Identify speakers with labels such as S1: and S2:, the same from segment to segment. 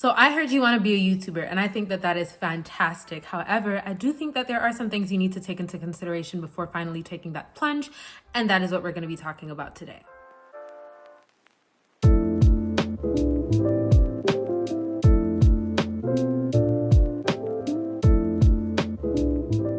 S1: So I heard you want to be a YouTuber, and I think that that is fantastic. However, I do think that there are some things you need to take into consideration before finally taking that plunge, and that is what we're going to be talking about today.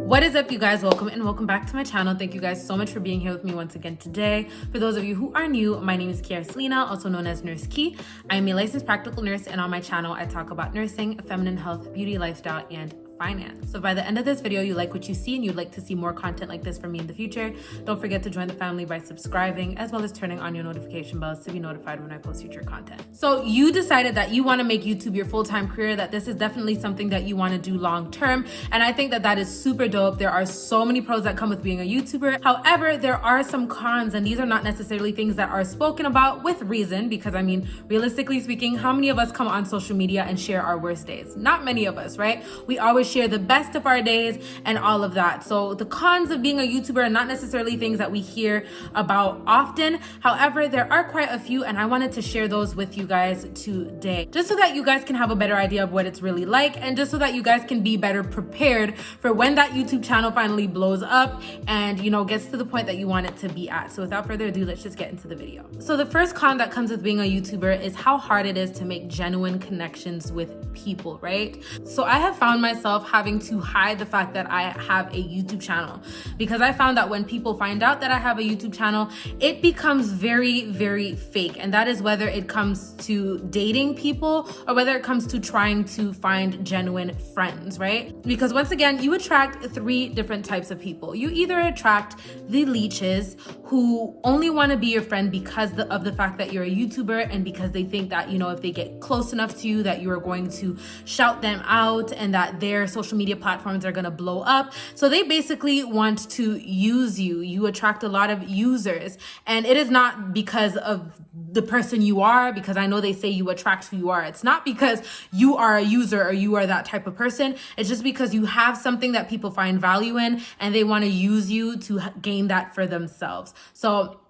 S1: What is up, you guys? Welcome back to my channel. Thank you guys so much for being here with me once again today. For those of you who are new, my name is Kiara Selena, also known as Nurse Key. I am a licensed practical nurse, and on my channel I talk about nursing, feminine health, beauty, lifestyle, and finance. So by the end of this video, you like what you see and you'd like to see more content like this from me in the future, don't forget to join the family by subscribing, as well as turning on your notification bells to be notified when I post future content. So you decided that you want to make YouTube your full-time career, that this is definitely something that you want to do long-term, and I think that that is super dope. There are so many pros that come with being a YouTuber. However, there are some cons, and these are not necessarily things that are spoken about with reason, because I mean, realistically speaking, how many of us come on social media and share our worst days? Not many of us, right? We always share the best of our days and all of that. So the cons of being a YouTuber are not necessarily things that we hear about often. However, there are quite a few, and I wanted to share those with you guys today, just so that you guys can have a better idea of what it's really like, and just so that you guys can be better prepared for when that YouTube channel finally blows up and, you know, gets to the point that you want it to be at. So without further ado, let's just get into the video. So the first con that comes with being a YouTuber is how hard it is to make genuine connections with people, right? So I have found myself having to hide the fact that I have a YouTube channel, because I found that when people find out that I have a YouTube channel, it becomes very, very fake. And that is whether it comes to dating people or whether it comes to trying to find genuine friends, right? Because once again, you attract three different types of people. You either attract the leeches, who only want to be your friend because of the fact that you're a YouTuber, and because they think that, you know, if they get close enough to you, that you are going to shout them out and that their social media platforms are going to blow up. So they basically want to use you. You attract a lot of users, and it is not because of the person you are, because I know they say you attract who you are. It's not because you are a user or you are that type of person. It's just because you have something that people find value in, and they want to use you to gain that for themselves. So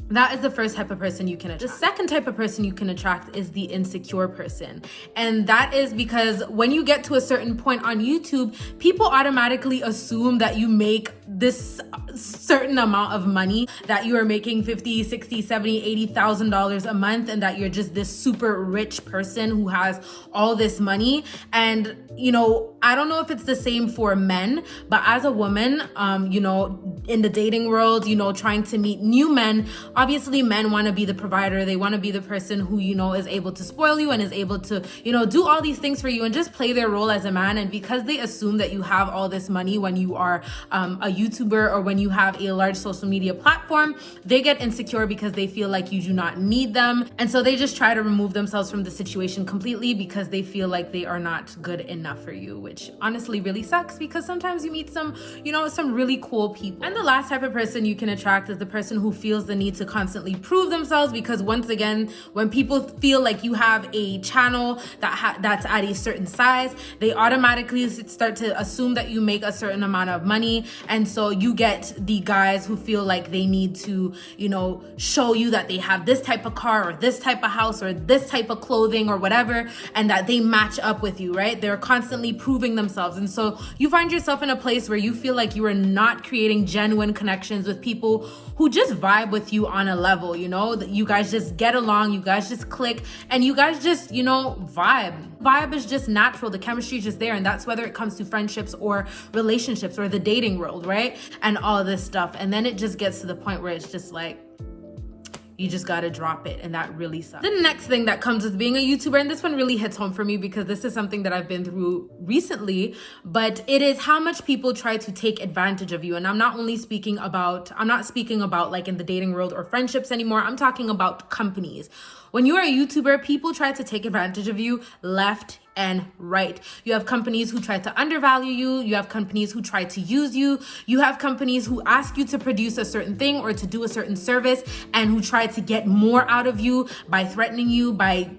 S1: that is the first type of person you can attract. The second type of person you can attract is the insecure person. And that is because when you get to a certain point on YouTube, people automatically assume that you make this certain amount of money, that you are making $50,000, $60,000, $70,000, $80,000 a month, and that you're just this super rich person who has all this money. And, you know, I don't know if it's the same for men, but as a woman, you know, in the dating world, you know, trying to meet new men, obviously men want to be the provider. They want to be the person who, you know, is able to spoil you and is able to, you know, do all these things for you and just play their role as a man. And because they assume that you have all this money when you are a YouTuber or when you have a large social media platform, they get insecure because they feel like you do not need them. And so they just try to remove themselves from the situation completely because they feel like they are not good enough for you, which honestly really sucks, because sometimes you meet some, you know, some really cool people. And the last type of person you can attract is the person who feels the need to constantly prove themselves, because once again, when people feel like you have a channel that's at a certain size, they automatically start to assume that you make a certain amount of money. And so you get the guys who feel like they need to, you know, show you that they have this type of car or this type of house or this type of clothing or whatever, and that they match up with you, right? They're constantly proving themselves. And so you find yourself in a place where you feel like you are not creating genuine connections with people who just vibe with you on a level, you know, that you guys just get along, you guys just click, and you guys just, you know, vibe is just natural. The chemistry is just there. And that's whether it comes to friendships or relationships or the dating world, right? And all of this stuff. And then it just gets to the point where it's just like, you just gotta drop it, and that really sucks. The next thing that comes with being a YouTuber, and this one really hits home for me because this is something that I've been through recently, but it is how much people try to take advantage of you. And I'm not speaking about like in the dating world or friendships anymore. I'm talking about companies. When you are a YouTuber, people try to take advantage of you left and right. You have companies who try to undervalue you. You have companies who try to use you. You have companies who ask you to produce a certain thing or to do a certain service and who try to get more out of you by threatening you, by,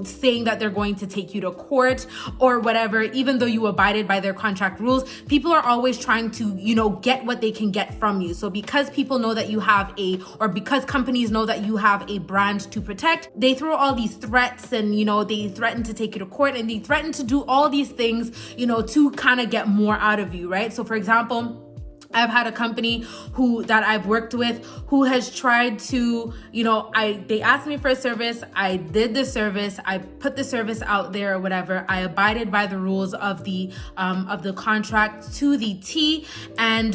S1: saying that they're going to take you to court or whatever, even though you abided by their contract rules. People are always trying to, get what they can get from you. So because people know that you have because companies know that you have a brand to protect, they throw all these threats and, they threaten to take you to court and they threaten to do all these things, to kind of get more out of you, right? So for example, I've had a company that I've worked with who has tried to, they asked me for a service. I did the service. I put the service out there or whatever. I abided by the rules of the contract to the T. And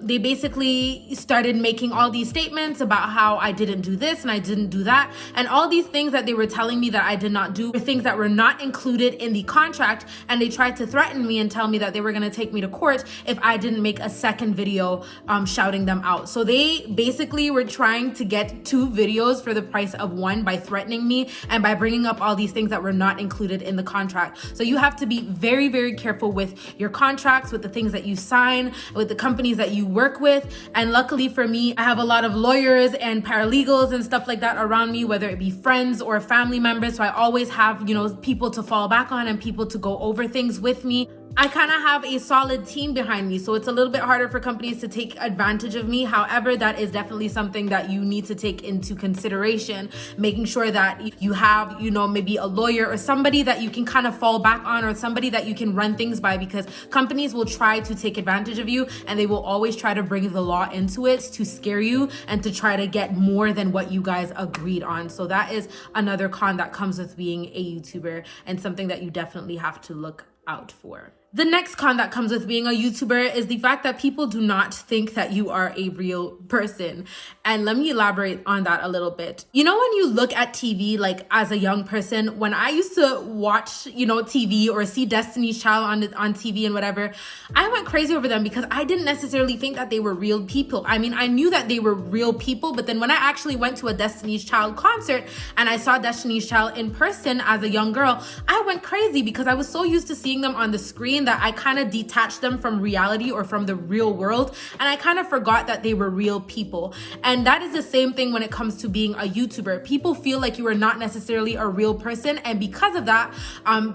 S1: they basically started making all these statements about how I didn't do this and I didn't do that. And all these things that they were telling me that I did not do were things that were not included in the contract. And they tried to threaten me and tell me that they were going to take me to court if I didn't make a second video shouting them out. So they basically were trying to get 2 videos for the price of 1 by threatening me and by bringing up all these things that were not included in the contract. So you have to be very, very careful with your contracts, with the things that you sign, with the companies that you work with. And luckily for me, I have a lot of lawyers and paralegals and stuff like that around me, whether it be friends or family members. So I always have, people to fall back on and people to go over things with me. I kind of have a solid team behind me, so it's a little bit harder for companies to take advantage of me. However, that is definitely something that you need to take into consideration, making sure that you have, maybe a lawyer or somebody that you can kind of fall back on or somebody that you can run things by, because companies will try to take advantage of you and they will always try to bring the law into it to scare you and to try to get more than what you guys agreed on. So that is another con that comes with being a YouTuber and something that you definitely have to look out for. The next con that comes with being a YouTuber is the fact that people do not think that you are a real person. And let me elaborate on that a little bit. When you look at TV, like as a young person, when I used to watch, TV or see Destiny's Child on TV and whatever, I went crazy over them because I didn't necessarily think that they were real people. I mean, I knew that they were real people, but then when I actually went to a Destiny's Child concert and I saw Destiny's Child in person as a young girl, I went crazy because I was so used to seeing them on the screen that I kind of detached them from reality or from the real world, and I kind of forgot that they were real people. And that is the same thing when it comes to being a YouTuber. People feel like you are not necessarily a real person, and because of that,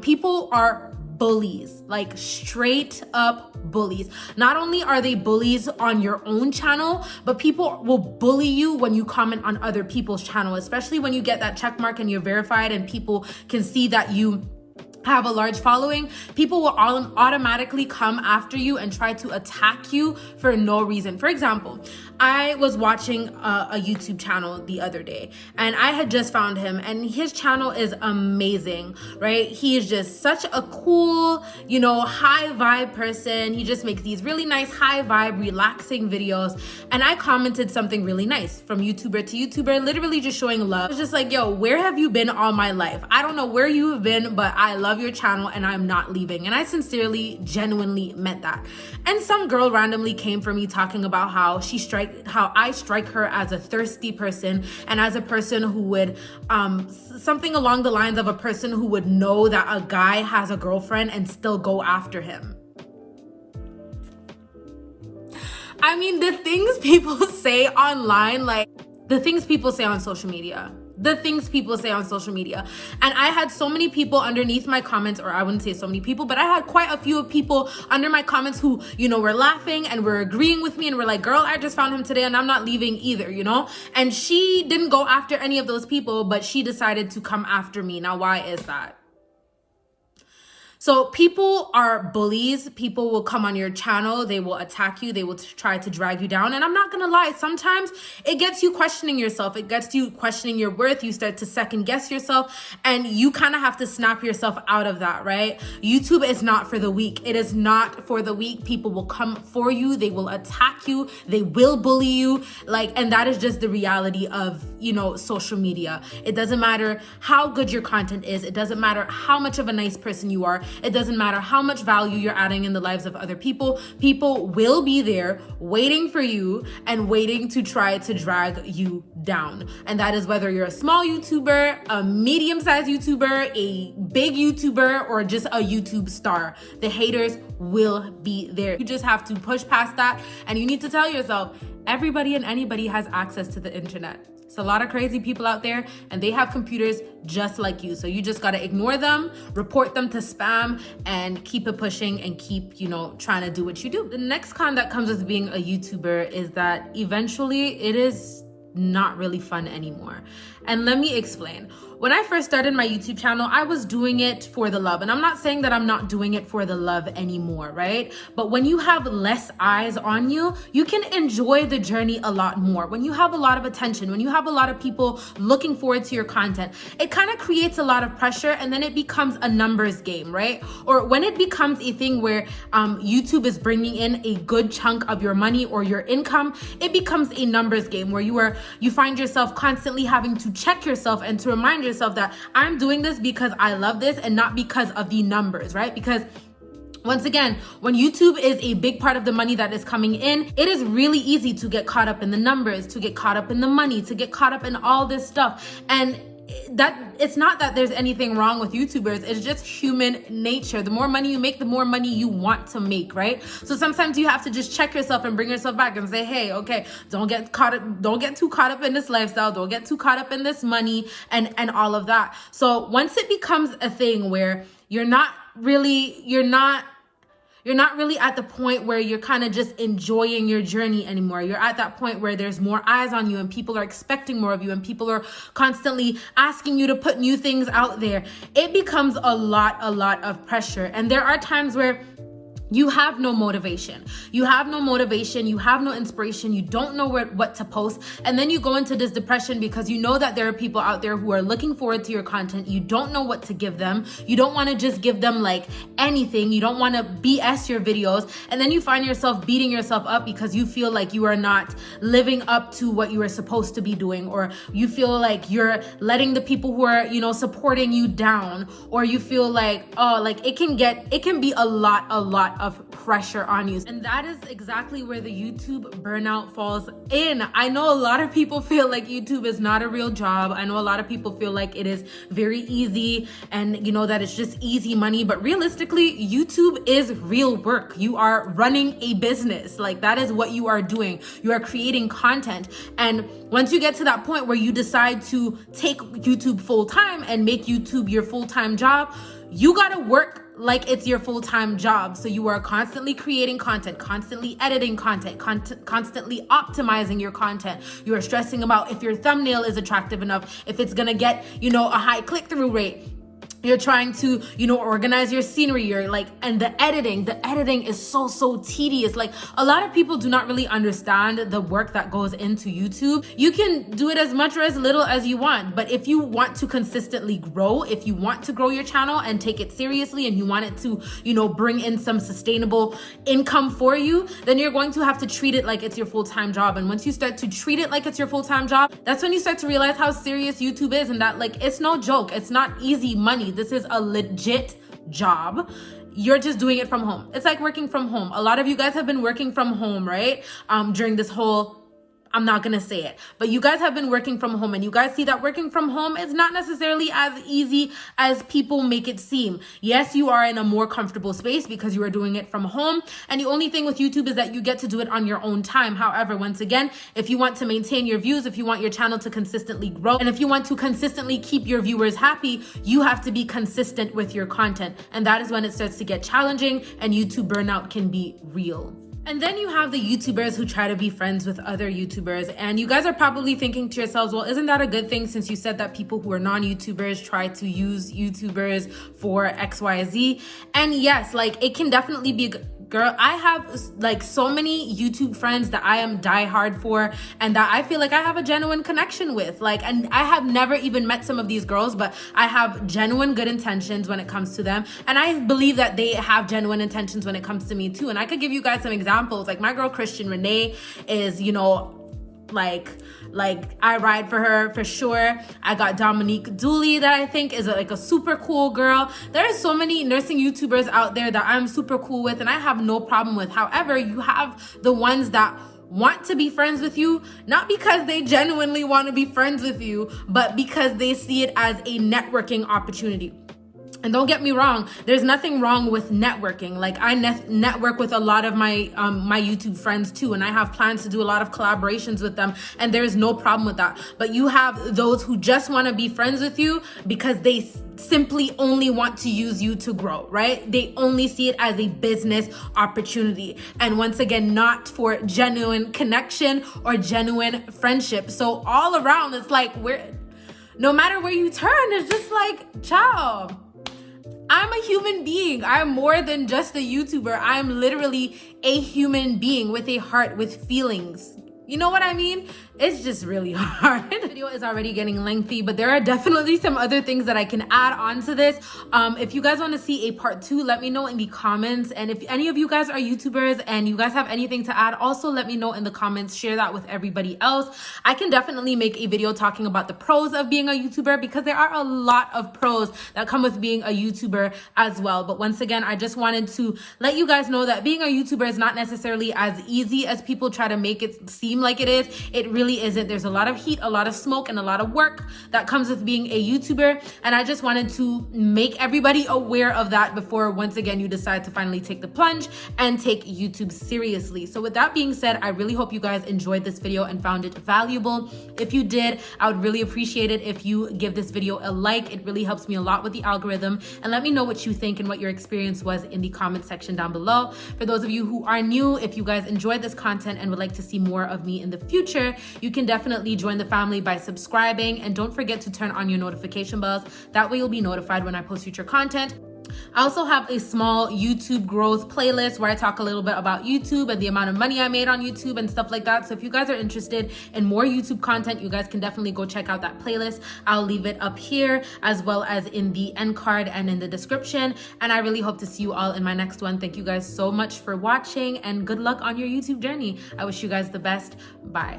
S1: people are bullies, like straight up bullies. Not only are they bullies on your own channel, but people will bully you when you comment on other people's channel, especially when you get that check mark and you're verified and people can see that you have a large following. People will automatically come after you and try to attack you for no reason. For example, I was watching a YouTube channel the other day and I had just found him and his channel is amazing, right? He is just such a cool, high vibe person. He just makes these really nice, high vibe, relaxing videos. And I commented something really nice from YouTuber to YouTuber, literally just showing love. I was just like, yo, where have you been all my life? I don't know where you have been, but I love your channel and I'm not leaving. And I sincerely, genuinely meant that. And some girl randomly came for me talking about how I strike her as a thirsty person and as a person who would, something along the lines of a person who would know that a guy has a girlfriend and still go after him. I mean, the things people say online, like the things people say on social media. And I had so many people underneath my comments, or I wouldn't say so many people, but I had quite a few people under my comments who, were laughing and were agreeing with me and were like, girl, I just found him today and I'm not leaving either, And she didn't go after any of those people, but she decided to come after me. Now, why is that? So people are bullies. People will come on your channel. They will attack you. They will try to drag you down. And I'm not going to lie. Sometimes it gets you questioning yourself. It gets you questioning your worth. You start to second guess yourself and you kind of have to snap yourself out of that, right? YouTube is not for the weak. It is not for the weak. People will come for you. They will attack you. They will bully you. And that is just the reality of, social media. It doesn't matter how good your content is. It doesn't matter how much of a nice person you are. It doesn't matter how much value you're adding in the lives of other people. People will be there waiting for you and waiting to try to drag you down. And that is whether you're a small YouTuber, a medium-sized YouTuber, a big YouTuber, or just a YouTube star. The haters will be there. You just have to push past that, and you need to tell yourself, everybody and anybody has access to the internet. It's a lot of crazy people out there, and they have computers just like you. So you just got to ignore them, report them to spam, and keep it pushing and keep, trying to do what you do. The next con that comes with being a YouTuber is that eventually it is not really fun anymore. And let me explain. When I first started my YouTube channel, I was doing it for the love. And I'm not saying that I'm not doing it for the love anymore, right? But when you have less eyes on you, you can enjoy the journey a lot more. When you have a lot of attention, when you have a lot of people looking forward to your content, it kind of creates a lot of pressure, and then it becomes a numbers game, right? Or when it becomes a thing where YouTube is bringing in a good chunk of your money or your income, it becomes a numbers game where you find yourself constantly having to check yourself and to remind yourself that I'm doing this because I love this and not because of the numbers, right? Because once again, when YouTube is a big part of the money that is coming in, it is really easy to get caught up in the numbers, to get caught up in the money, to get caught up in all this stuff. And that it's not that there's anything wrong with YouTubers, it's just human nature. The more money you make, the more money you want to make, right? So sometimes you have to just check yourself and bring yourself back and say, hey, okay, don't get too caught up in this lifestyle, don't get too caught up in this money and all of that. So once it becomes a thing where you're not really at the point where you're kind of just enjoying your journey anymore. You're at that point where there's more eyes on you and people are expecting more of you and people are constantly asking you to put new things out there. It becomes a lot of pressure. And there are times where you have no motivation. You have no inspiration. You don't know what to post. And then you go into this depression because you know that there are people out there who are looking forward to your content. You don't know what to give them. You don't want to just give them like anything. You don't want to BS your videos. And then you find yourself beating yourself up because you feel like you are not living up to what you are supposed to be doing, or you feel like you're letting the people who are, supporting you down, or you feel like, it can be a lot of pressure on you. And that is exactly where the YouTube burnout falls in. I know a lot of people feel like YouTube is not a real job. I know a lot of people feel like it is very easy and that it's just easy money, but realistically, YouTube is real work. You are running a business. Like, that is what you are doing. You are creating content. And once you get to that point where you decide to take YouTube full time and make YouTube your full-time job, you gotta work like it's your full-time job. So you are constantly creating content, constantly editing content, constantly optimizing your content. You are stressing about if your thumbnail is attractive enough, if it's gonna get, a high click-through rate. You're trying to, organize your scenery. And the editing is so tedious. Like, a lot of people do not really understand the work that goes into YouTube. You can do it as much or as little as you want, but if you want to consistently grow, if you want to grow your channel and take it seriously and you want it to, bring in some sustainable income for you, then you're going to have to treat it like it's your full-time job. And once you start to treat it like it's your full-time job, that's when you start to realize how serious YouTube is, and that it's no joke. It's not easy money. This is a legit job. You're just doing it from home. It's like working from home. A lot of you guys have been working from home, right? During this whole, I'm not gonna say it, but you guys have been working from home, and you guys see that working from home is not necessarily as easy as people make it seem. Yes, you are in a more comfortable space because you are doing it from home, and the only thing with YouTube is that you get to do it on your own time. However, once again, if you want to maintain your views, if you want your channel to consistently grow, and if you want to consistently keep your viewers happy, you have to be consistent with your content. And that is when it starts to get challenging and YouTube burnout can be real. And then you have the YouTubers who try to be friends with other YouTubers. And you guys are probably thinking to yourselves, well, isn't that a good thing, since you said that people who are non-YouTubers try to use YouTubers for XYZ? And yes, it can definitely be girl, I have so many YouTube friends that I am diehard for and that I feel like I have a genuine connection with. And I have never even met some of these girls, but I have genuine good intentions when it comes to them. And I believe that they have genuine intentions when it comes to me too. And I could give you guys some examples. My girl Christian Renee is, Like I ride for her for sure. I got Dominique Dooley that I think is like a super cool girl. There are so many nursing YouTubers out there that I'm super cool with and I have no problem with. However, you have the ones that want to be friends with you, not because they genuinely want to be friends with you, but because they see it as a networking opportunity. And don't get me wrong, there's nothing wrong with networking. Like I network with a lot of my my YouTube friends too, and I have plans to do a lot of collaborations with them, and there's no problem with that. But you have those who just want to be friends with you because they simply only want to use you to grow, right? They only see it as a business opportunity. And once again, not for genuine connection or genuine friendship. So all around, it's like no matter where you turn, it's just like, ciao. I'm a human being. I'm more than just a YouTuber. I'm literally a human being with a heart, with feelings. You know what I mean? It's just really hard. The video is already getting lengthy, but there are definitely some other things that I can add on to this. If you guys want to see a part 2, let me know in the comments. And if any of you guys are YouTubers and you guys have anything to add, also let me know in the comments. Share that with everybody else. I can definitely make a video talking about the pros of being a YouTuber because there are a lot of pros that come with being a YouTuber as well. But once again, I just wanted to let you guys know that being a YouTuber is not necessarily as easy as people try to make it seem like it is. It really isn't. There's a lot of heat, a lot of smoke, and a lot of work that comes with being a YouTuber. And I just wanted to make everybody aware of that before, once again, you decide to finally take the plunge and take YouTube seriously. So with that being said, I really hope you guys enjoyed this video and found it valuable. If you did, I would really appreciate it if you give this video a like. It really helps me a lot with the algorithm. And let me know what you think and what your experience was in the comment section down below. For those of you who are new, if you guys enjoyed this content and would like to see more of me in the future, you can definitely join the family by subscribing, and don't forget to turn on your notification bells. That way you'll be notified when I post future content. I also have a small YouTube growth playlist where I talk a little bit about YouTube and the amount of money I made on YouTube and stuff like that. So if you guys are interested in more YouTube content, you guys can definitely go check out that playlist. I'll leave it up here as well as in the end card and in the description. And I really hope to see you all in my next one. Thank you guys so much for watching and good luck on your YouTube journey. I wish you guys the best. Bye.